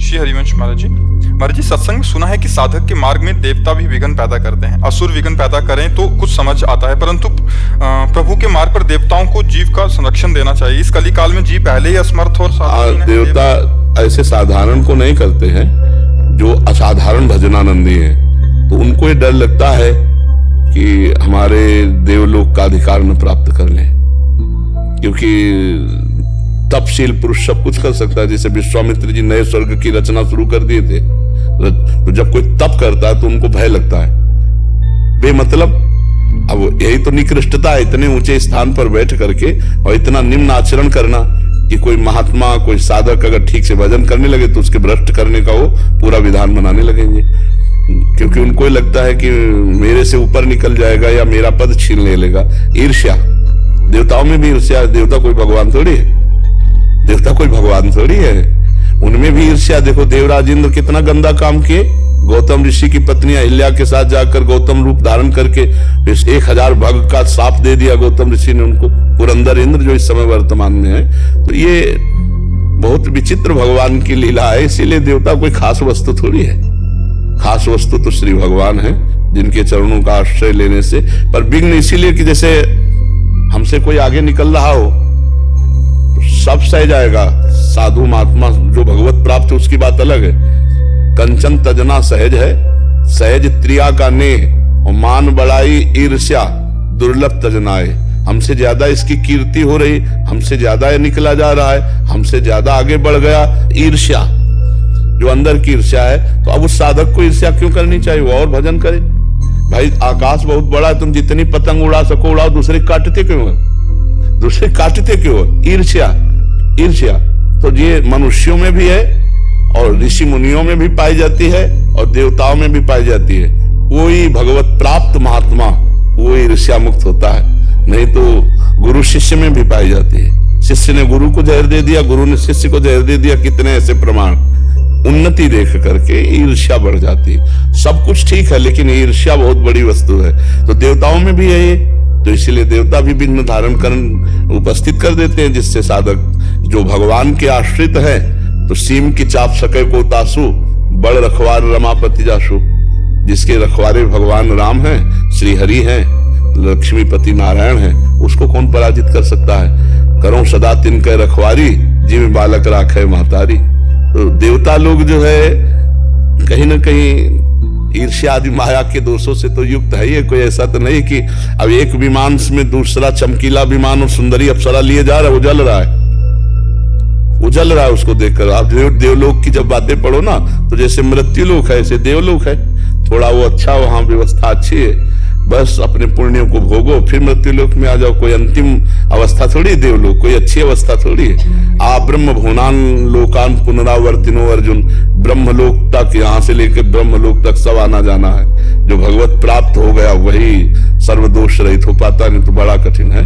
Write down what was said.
श्री हरिवंश महाराज जी, सत्संग में सुना है कि साधक के मार्ग में देवता भी विघ्न पैदा करते हैं। असुर विघ्न पैदा करें तो कुछ समझ आता है, परंतु प्रभु के मार्ग पर देवताओं को जीव का संरक्षण देना चाहिए। इस कली काल में जीव पहले ही असमर्थ और साधारण देवता ऐसे साधारण को नहीं करते हैं जो असाधारण भजनानंदी हैं, तो उनको ये डर लगता है कि हमारे देवलोक का अधिकार न प्राप्त कर लें, क्योंकि तपशील पुरुष सब कुछ कर सकता है। जैसे विश्वामित्र जी नए स्वर्ग की रचना शुरू कर दिए थे, तो जब कोई तप करता है तो उनको भय लगता है बेमतलब। अब यही तो निकृष्टता है, इतने ऊंचे स्थान पर बैठ करके और इतना निम्न आचरण करना कि कोई महात्मा कोई साधक अगर ठीक से भजन करने लगे तो उसके भ्रष्ट करने का वो पूरा विधान बनाने लगेंगे, क्योंकि उनको लगता है कि मेरे से ऊपर निकल जाएगा या मेरा पद छीन ले लेगा। ईर्ष्या, देवताओं में भी ईर्ष्या। देवता कोई भगवान थोड़ी है, देवता कोई भगवान थोड़ी है, उनमें भी ईर्ष्या। देखो देवराज इंद्र कितना गंदा काम किए, गौतम ऋषि की पत्नी अहिल्या के साथ जाकर गौतम रूप धारण करके 1000 भग का साप दे दिया गौतम ऋषि ने उनको, पुरंदर इंद्र जो इस समय वर्तमान में है। तो ये बहुत विचित्र भगवान की लीला है, इसीलिए देवता कोई खास वस्तु थोड़ी है। खास वस्तु तो श्री भगवान है, जिनके चरणों का आश्रय लेने से। पर विघ्न इसीलिए कि जैसे हमसे कोई आगे निकल रहा हो सब सह जाएगा। साधु महात्मा जो भगवत प्राप्त है उसकी बात अलग है। कंचन तजना सहज है, सहज त्रिया का नेह, और मान बड़ाई ईर्ष्या दुर्लभ तजनाए। हमसे ज्यादा इसकी कीर्ति हो रही, हमसे ज्यादा निकला जा रहा है, हमसे ज्यादा आगे बढ़ गया। ईर्ष्या जो अंदर की ईर्ष्या है, तो अब उस साधक को ईर्ष्या क्यों करनी चाहिए? वो और भजन करे। भाई आकाश बहुत बड़ा है, तुम जितनी पतंग उड़ा सको उड़ाओ, दूसरे काटते क्यों? दूसरे काटते क्यों? ईर्ष्या। ईर्ष्या तो ये मनुष्यों में भी है और ऋषि मुनियों में भी पाई जाती है और देवताओं में भी पाई जाती है। कोई भगवत प्राप्त महात्मा वो ईर्ष्या मुक्त होता है, नहीं तो गुरु शिष्य में भी पाई जाती है। शिष्य ने गुरु को जहर दे दिया, गुरु ने शिष्य को जहर दे दिया, कितने ऐसे प्रमाण। उन्नति देख करके ईर्ष्या बढ़ जाती है। सब कुछ ठीक है, लेकिन ईर्ष्या बहुत बड़ी वस्तु है। तो देवताओं में भी है ये, तो इसीलिए देवता भी विघ्न धारण कर उपस्थित कर देते हैं, जिससे साधक जो भगवान के आश्रित है, तो सीम की चाप सके को तासु, बड़ रखवार रमापति जासु। जिसके रखवारे भगवान राम हैं, श्री हरि हैं, लक्ष्मीपति नारायण हैं, उसको कौन पराजित कर सकता है? करो सदा तिनके रखवारी, जिम बालक राखे महतारी। तो देवता लोग जो है कहीं ना कहीं ईर्ष्या आदि माया के दोषों से तो युक्त है। ये कोई ऐसा तो नहीं कि अब एक विमान में दूसरा चमकीला विमान और सुंदरी अप्सरा लिए जा रहा है, उजल रहा है, उजल रहा है। उसको देखकर आप देवलोक की जब बातें पढ़ो ना, तो जैसे मृत्यु लोक है ऐसे देवलोक है। थोड़ा वो अच्छा, वहां व्यवस्था अच्छी है, बस अपने पुण्यों को भोगो फिर मृत्यु लोक में आ जाओ। कोई अंतिम अवस्था थोड़ी देवलोक, कोई अच्छी अवस्था थोड़ी है। आ ब्रह्म भुवनान लोकान पुनरावर्तिनो अर्जुन, ब्रह्मलोक तक, यहाँ से लेकर ब्रह्मलोक तक सब आना जाना है। जो भगवत प्राप्त हो गया वही सर्वदोष रहित हो पाता, नहीं तो बड़ा कठिन है।